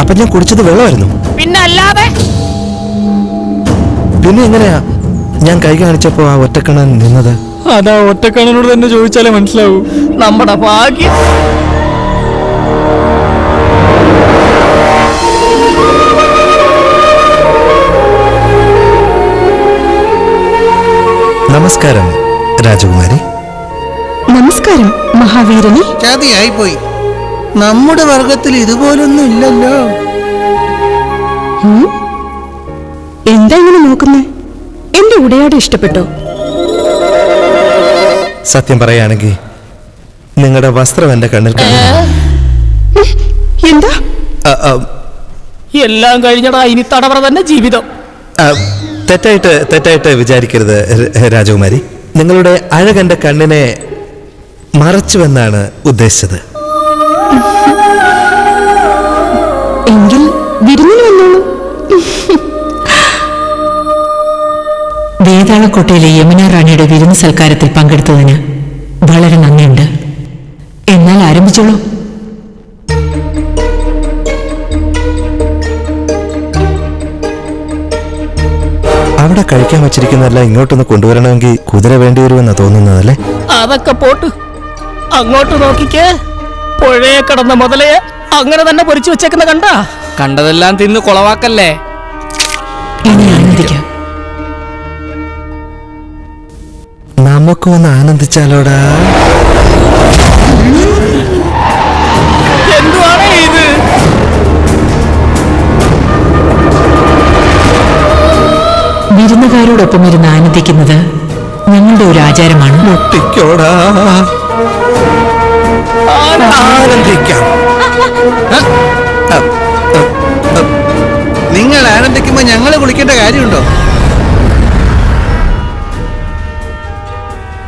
അപ്പൊ ഞാൻ കുടിച്ചത് വെള്ളമായിരുന്നു. പിന്നെ അല്ലാതെ പിന്നെ എങ്ങനെയാ ഞാൻ കൈ കാണിച്ചപ്പോ ആ ഒറ്റക്കണ്ണൻ നിന്നത്? അതാ ഒറ്റക്കണ്ണനോട് തന്നെ ചോദിച്ചാലേ മനസ്സിലാവൂ. നമ്മുടെ ഭാഗ്യം. നമസ്കാരം രാജകുമാരി. നമസ്കാരം മഹാവീരനെ. ചതിയായിപ്പോയി. നമ്മുടെ വർഗത്തിൽ ഇതുപോലൊന്നും ഇല്ലല്ലോ. എന്താ ഇങ്ങനെ നോക്കുന്നേ? എന്റെ ഉടയാട് ഇഷ്ടപ്പെട്ടോ? സത്യം പറയുകയാണെങ്കിൽ നിങ്ങളുടെ വസ്ത്രം എന്റെ കണ്ണിൽ എന്താ? എല്ലാം കഴിഞ്ഞടാ, ഇനി തടവറ തന്നെ ജീവിതം. തെറ്റായിട്ട് വിചാരിക്കരുത് രാജകുമാരി. നിങ്ങളുടെ അഴകന്റെ കണ്ണിനെ മറച്ചുവെന്നാണ് ഉദ്ദേശിച്ചത്. എങ്കിൽ വിരുന്നിന് വന്നോളൂ. വേതാളക്കോട്ടയിലെ യമുന റാണിയുടെ വിരുന്ന് സൽക്കാരത്തിൽ പങ്കെടുത്തതിന് വളരെ നന്ദിയുണ്ട്. എന്നാൽ ആരംഭിച്ചോളൂ. അവിടെ കഴിക്കാൻ വെച്ചിരിക്കുന്നതല്ല ഇങ്ങോട്ടൊന്ന് കൊണ്ടുവരണമെങ്കിൽ കുതിര വേണ്ടി വരുമെന്നാ തോന്നുന്നതല്ലേ? അതൊക്കെ പോട്ട്, അങ്ങോട്ട് നോക്കിക്കേ. പുഴയെ കിടന്ന മുതലേ അങ്ങനെ തന്നെ പൊരിച്ചു വെച്ചേക്കുന്ന കണ്ടാ? കണ്ടതെല്ലാം തിന്ന് കൊളവാക്കല്ലേ. ഇനി ആനന്ദിക്കാം. നമുക്കൊന്ന് ആനന്ദിച്ചാലോടാ. എന്തുവാണ് ഇത്? വിരുന്നുകാരോടൊപ്പം ഇരുന്ന് ആനന്ദിക്കുന്നത് ഞങ്ങളുടെ ഒരു ആചാരമാണ്. മുട്ടിക്കോടാ, ആനന്ദിക്കാം. നിങ്ങൾ ആനന്ദിക്കുമ്പോ ഞങ്ങള് കുളിക്കേണ്ട കാര്യമുണ്ടോ?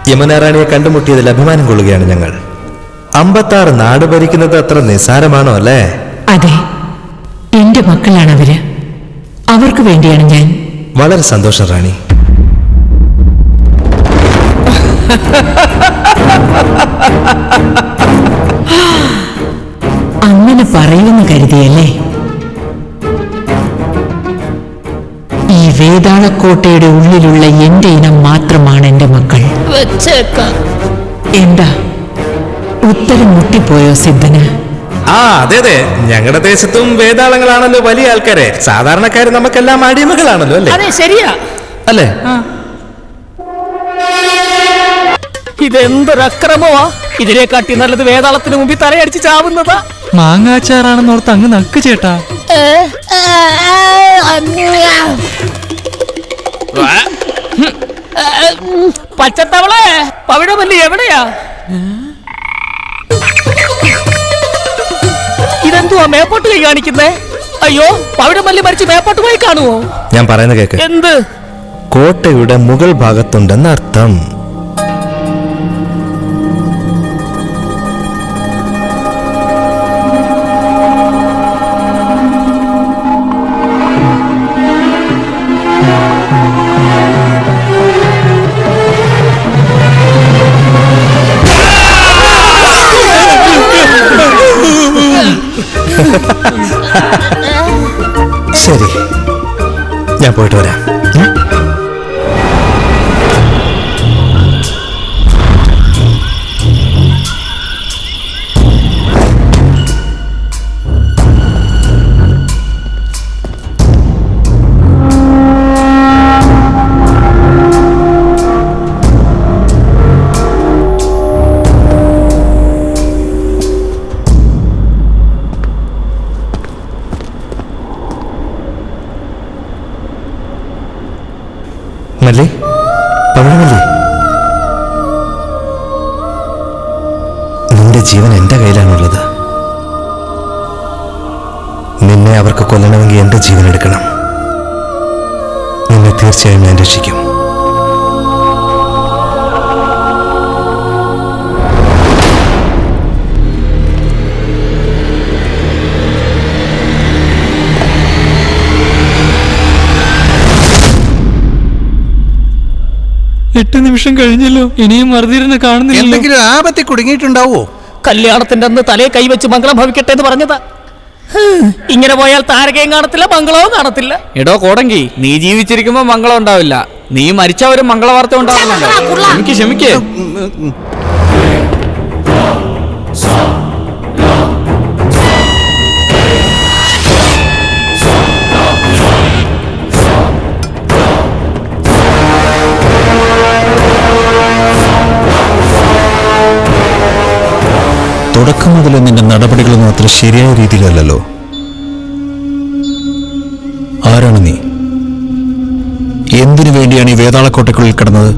യമുന റാണിയെ കണ്ടുമുട്ടിയതിൽ അഭിമാനം കൊള്ളുകയാണ് ഞങ്ങൾ. 56 നാട് ഭരിക്കുന്നത് അത്ര നിസ്സാരമാണോ അല്ലേ? അതെ, എന്റെ മക്കളാണ് അവര്. അവർക്ക് വേണ്ടിയാണ് ഞാൻ. വളരെ സന്തോഷം റാണി. അങ്ങനെ പറയുമെന്ന് കരുതിയല്ലേ? ഈ വേതാളക്കോട്ടയുടെ ഉള്ളിലുള്ള എന്റെ ഇനം മാത്രമാണ് എന്റെ മക്കൾ. വെച്ചേക്കാം. എന്താ ഉത്തരം മുട്ടിപ്പോയോ സിദ്ധന്? അതെ, ഞങ്ങളുടെ ദേശത്തും വേതാളങ്ങളാണല്ലോ വലിയ ആൾക്കാരെ. സാധാരണക്കാര് നമുക്കെല്ലാം അടിമകളാണല്ലോ അല്ലേ? അതെ, ശരിയാ അല്ലേ? ഇതെന്തൊരു അക്രമമാ! ഇതിനെക്കാട്ടി നല്ലത് വേതാളത്തിന് മുമ്പിൽ തലയടിച്ച് ചാവുന്നതാ. മാങ്ങാച്ചാറാണെന്നോർത്ത് അങ്ങ് നക്ക് ചേട്ടാ. പച്ചത്തവളെ, പവിഴമല്ലി എവിടെയാ? ഇതെന്തുവാ മേപ്പോട്ട് പോയി കാണിക്കുന്നേ? അയ്യോ, പവിഴമല്ലി മരിച്ച് മേപ്പോട്ട് പോയി കാണുവോ? ഞാൻ പറയുന്ന കേക്ക്. എന്ത്? കോട്ടയുടെ മുകൾ ഭാഗത്തുണ്ടെന്ന് അർത്ഥം. ശരി, ഞാൻ പോയിട്ട് വരാം. മല്ലി, പവിഴമല്ലി, നിന്റെ ജീവൻ എന്റെ കയ്യിലാണുള്ളത്. നിന്നെ അവർക്ക് കൊല്ലണമെങ്കിൽ എന്റെ ജീവൻ എടുക്കണം. നിന്നെ തീർച്ചയായും ഞാൻ രക്ഷിക്കും. എട്ട് നിമിഷം കഴിഞ്ഞല്ലോ, ഇനിയും മറുതിരുന്ന് കാണുന്നില്ല. എന്തെങ്കിലും ആപത്തിൽ കുടുങ്ങിയിട്ടുണ്ടാവോ? കല്യാണത്തിന്റെ അന്ന് തലയെ കൈവച്ച് മംഗളം ഭവിക്കട്ടെ എന്ന് പറഞ്ഞതാ. ഇങ്ങനെ പോയാൽ താരകയും കാണത്തില്ല മംഗളവും കാണത്തില്ല. എടോ കോടങ്കി, നീ ജീവിച്ചിരിക്കുമ്പോ മംഗളം ഉണ്ടാവില്ല, നീ മരിച്ചവരും മംഗളവാർത്ത ഉണ്ടാവുന്നുണ്ടോ? ക്ഷമിക്ക്. തുടക്കം മുതൽ നിന്റെ നടപടികളൊന്നും അത്ര ശരിയായ രീതിയിലല്ലോ. ആരാണ് നീ? എന്തിനു വേണ്ടിയാണ് ഈ വേതാളക്കോട്ടയ്ക്കുള്ളിൽ കിടന്നത്?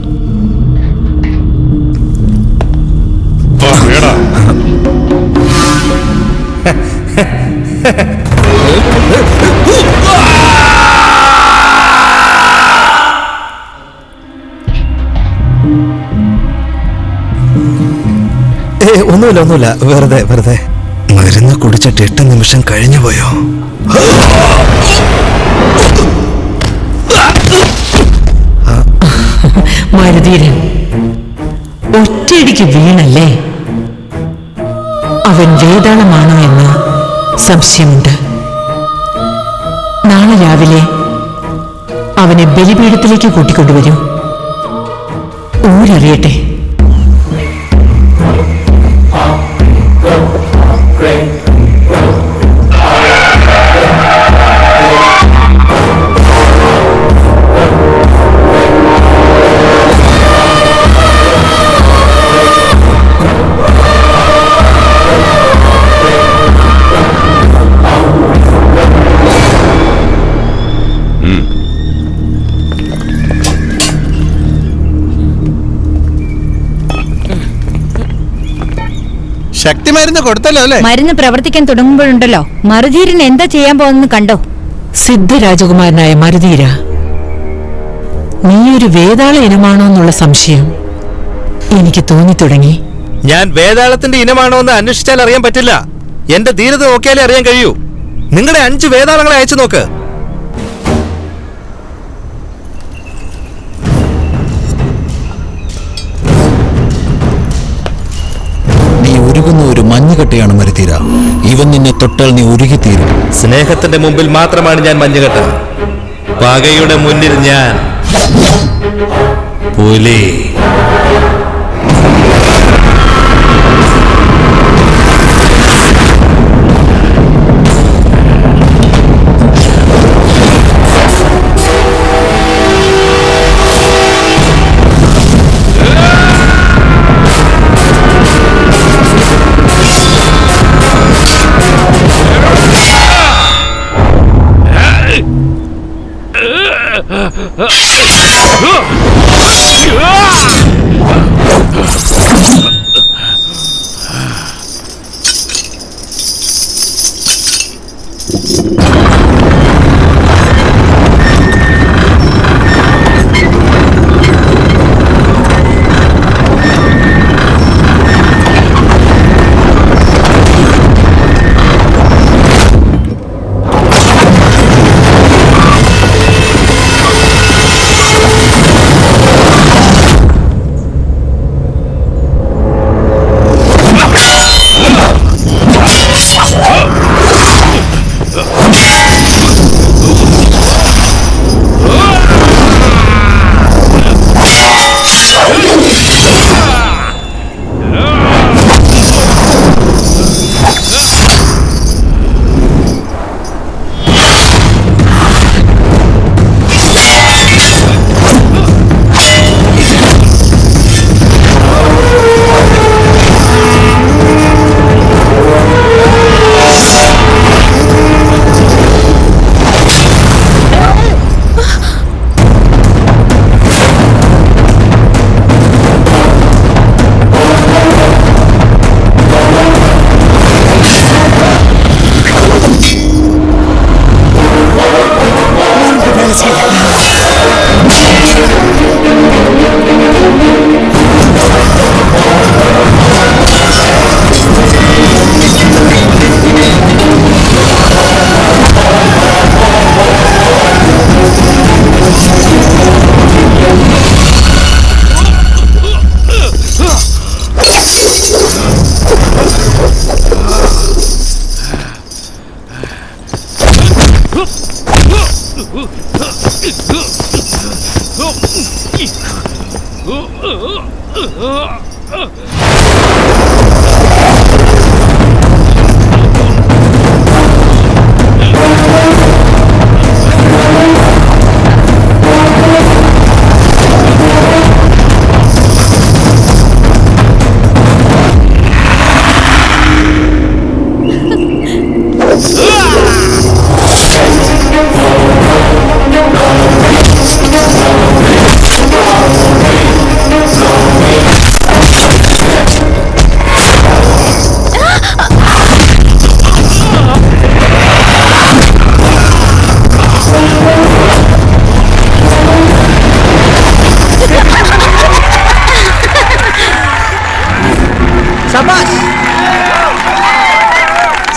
ഒന്നുമില്ല, വെറുതെ. മരുന്ന് കുടിച്ചിട്ട് 8 നിമിഷം കഴിഞ്ഞു പോയോ? മരുതീരൻ ഒറ്റയടിക്ക് വീണല്ലേ? അവൻ വേതാളമാണോ എന്ന് സംശയമുണ്ട്. നാളെ രാവിലെ അവനെ ബലിപീഠത്തിലേക്ക് കൂട്ടിക്കൊണ്ടുവരൂ. ഊരറിയട്ടെ. ശക്തി മരുന്ന് കൊടുത്തല്ലോ അല്ലേ? മരുന്ന് പ്രവർത്തിക്കാൻ തുടങ്ങുമ്പോഴുണ്ടല്ലോ മറുധീരൻ എന്താ ചെയ്യാൻ പോകുന്നത് കണ്ടോ? സിദ്ധരാജകുമാരനായ മരുതീര, നീയൊരു വേതാള ഇനമാണോ എന്നുള്ള സംശയം എനിക്ക് തോന്നിത്തുടങ്ങി. ഞാൻ വേതാളത്തിന്റെ ഇനമാണോ എന്ന് അന്വേഷിച്ചാൽ അറിയാൻ പറ്റില്ല. എന്റെ ധീരത നോക്കിയാലേ അറിയാൻ കഴിയൂ. നിങ്ങളുടെ 5 വേതാളങ്ങളെ അയച്ചു നോക്ക്. നീ ഉരുകുന്ന ഒരു മഞ്ഞുകട്ടയാണ് മരുതീര. ഇവൻ നിന്നെ തൊട്ടാൽ നീ ഉരുകിത്തീരും. സ്നേഹത്തിന്റെ മുമ്പിൽ മാത്രമാണ് ഞാൻ മഞ്ഞുകെട്ട. പകയുടെ മുന്നിൽ ഞാൻ പുലി.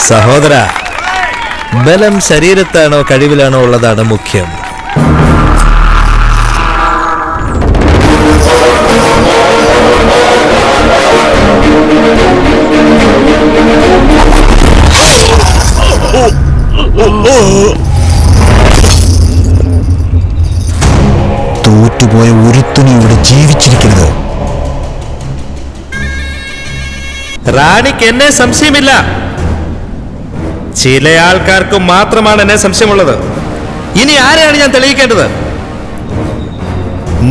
സഹോദര, ബലം ശരീരത്താണോ കഴിവിലാണോ ഉള്ളതാണ് മുഖ്യം. തോറ്റുപോയ ഒരുത്തനും ഇവിടെ ജീവിച്ചിരിക്കരുത്. റാണിക്ക് എന്നെ സംശയമില്ല. ചില ആൾക്കാർക്ക് മാത്രമാണ് എന്നെ സംശയമുള്ളത്. ഇനി ആരെയാണ് ഞാൻ തെളിയിക്കേണ്ടത്?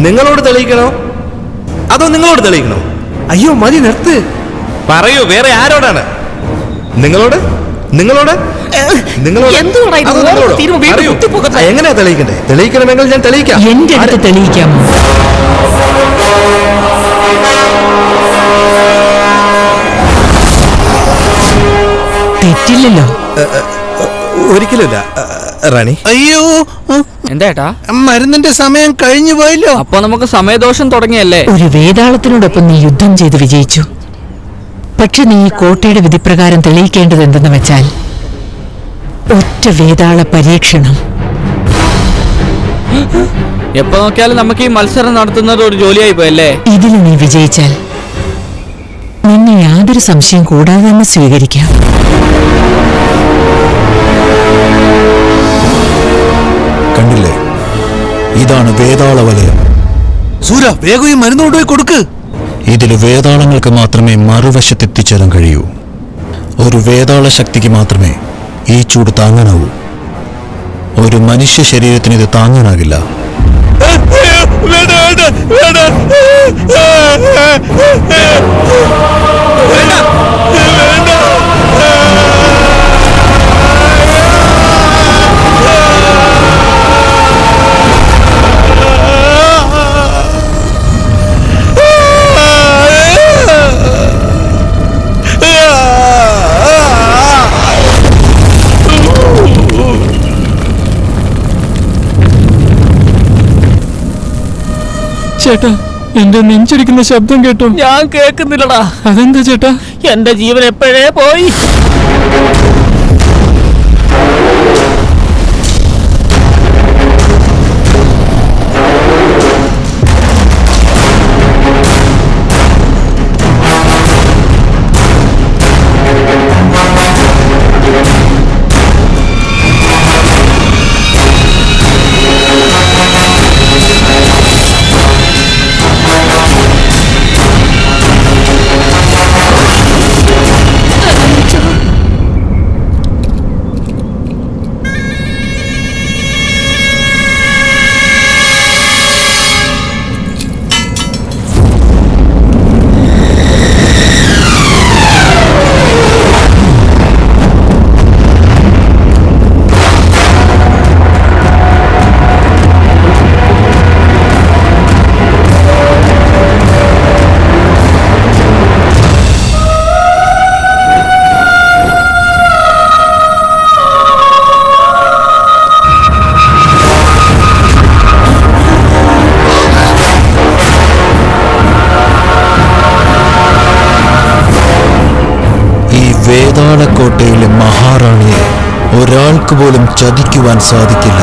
നിങ്ങളോട് തെളിയിക്കണോ അതോ നിങ്ങളോട് തെളിയിക്കണോ? അയ്യോ മതി, നിർത്ത്. പറയൂ, വേറെ ആരോടാണ്? നിങ്ങളോട് നിങ്ങളോട് നിങ്ങളോട് എന്തുവാടാ ഇത്? അതോ നിങ്ങളോടോ? തീരുമാനം വീണ്ടും പറയൂ. കുത്തിപ്പോകട്ടെ. എങ്ങനെയാ തെളിയിക്കണ്ടേ? തെളിയിക്കണമെങ്കിൽ ഞാൻ തെളിയിക്കാം. എന്റെ അടുത്ത് തെളിയിക്കാമോ? തെറ്റില്ലല്ലോ. ഒരിക്കലുമില്ല റാണി. അയ്യോ, എന്താ മരുന്നിന്റെ സമയം കഴിഞ്ഞു പോയല്ലോ. അപ്പൊ നമുക്ക് സമയദോഷം തുടങ്ങിയല്ലേ? ഒരു വേതാളത്തിനോടൊപ്പം നീ യുദ്ധം ചെയ്ത് വിജയിച്ചു. പക്ഷെ നീ ഈ കോട്ടയുടെ വിധിപ്രകാരം തെളിയിക്കേണ്ടത് എന്തെന്ന് വെച്ചാൽ ഒറ്റ വേതാള പരീക്ഷണം. എപ്പോ നോക്കിയാലും നമുക്ക് ഈ മത്സരം നടത്തുന്നത് ഒരു ജോലിയായി പോയല്ലേ? ഇതിൽ നീ വിജയിച്ചാൽ നിന്നെ യാതൊരു സംശയം കൂടാതെ തന്നെ സ്വീകരിക്കാം. കണ്ടില്ലേ, ഇതാണ് വേതാള വലയം. സൂര്യ, വേഗം ഈ മരുന്ന് കൊണ്ടുപോയി കൊടുക്ക്. ഇതിൽ വേതാളങ്ങൾക്ക് മാത്രമേ മറുവശത്തെത്തിച്ചേരാൻ കഴിയൂ. ഒരു വേതാള ശക്തിക്ക് മാത്രമേ ഈ ചൂട് താങ്ങാനാവൂ. ഒരു മനുഷ്യ ശരീരത്തിന് ഇത് താങ്ങാനാകില്ല. ചേട്ടാ, എന്റെ നെഞ്ചടിക്കുന്ന ശബ്ദം കേട്ടോ? ഞാൻ കേൾക്കുന്നില്ലടാ. അതെന്താ ചേട്ടാ? എന്റെ ജീവൻ എപ്പോഴേ പോയി. വേതാളക്കോട്ടയിലെ മഹാറാണിയെ ഒരാൾക്ക് പോലും ചതിക്കുവാൻ സാധിക്കില്ല.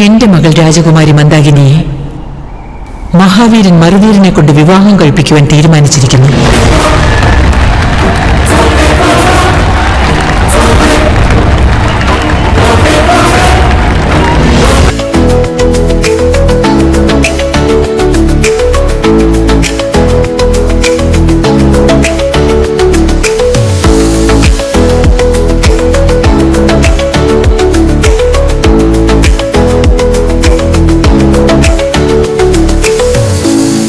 എന്റെ മകൾ രാജകുമാരി മന്ദാകിനിയെ മഹാവീരൻ മറുവീരനെ കൊണ്ട് വിവാഹം കഴിപ്പിക്കുവാൻ തീരുമാനിച്ചിരിക്കുന്നു.